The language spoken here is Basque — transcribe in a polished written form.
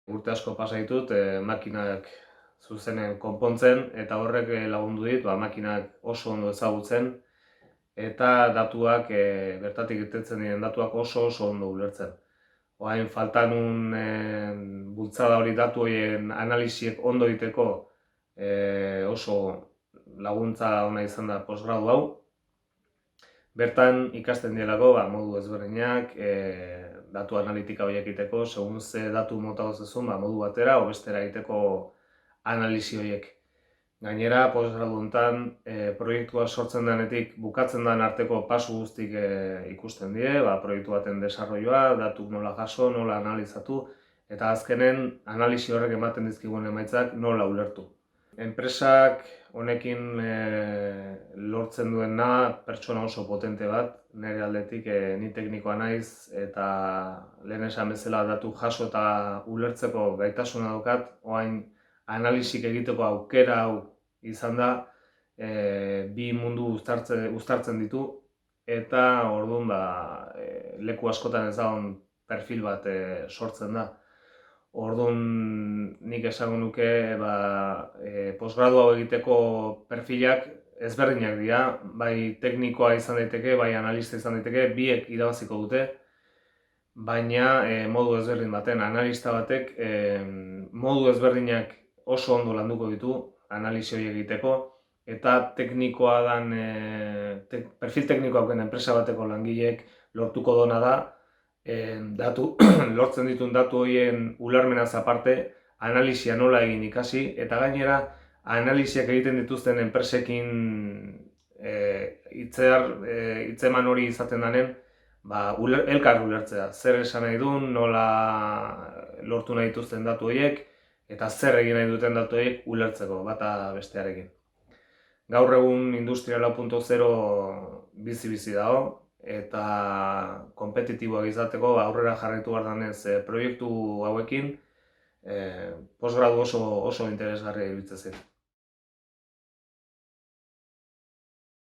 Urte asko pasa ditut makinak zuzenen konpontzen eta horrek lagundu dit makinak oso ondo ezagutzen eta datuak bertatik irtetzen diren datuak oso ondo ulertzen. Orain falta nun bultzada hori datu horien analisiek ondo egiteko oso laguntza ona izan da posgradu hau. Bertan ikasten dielako modu ezberdinak, datu analitika horiek egiteko, segun ze datu mota gozezun, modu batera o bestera egiteko analisi horiek. Gainera, posgradu honetan, proiektua sortzen denetik bukatzen den arteko pasu guztik ikusten die, proiektu baten desarroioa, datu nola jaso, nola analizatu, eta azkenen analisi horrek ematen dizkigun emaitzak nola ulertu. Enpresak honekin lortzen duena pertsona oso potente bat, nire aldetik ni teknikoa naiz eta lehen esan bezala datu jaso eta ulertzeko gaitasuna daukat, orain analisik egiteko aukera hau izan da, bi mundu uztartzen ditu eta orduan leku askotan ez dagoen perfil bat sortzen da. Orduan nik esango nuke posgradu hau egiteko perfilak ezberdinak dira, bai teknikoa izan daiteke, bai analista izan daiteke, biek irabaziko dute, baina modu ezberdin baten, analista batek modu ezberdinak oso ondo landuko ditu analisi hori egiteko, eta teknikoa dan, perfil teknikoa den enpresa bateko langileek lortuko dona da, lortzen dituen datu horien ulermenaz aparte, analisia nola egin ikasi, eta gainera analisiak egiten dituzten enpresekin hitzeman hori izaten denean, elkar ulertzea, zer esan nahi duen, nola lortu nahi dituzten datu horiek, eta zer egin nahi duten datu horiek ulertzeko bata bestearekin. Gaur egun Industria 4.0 bizi dago, eta konpetitiboak izateko aurrera jarraitu behar danez proiektu hauekin, posgradu oso interesgarria iruditzen zait.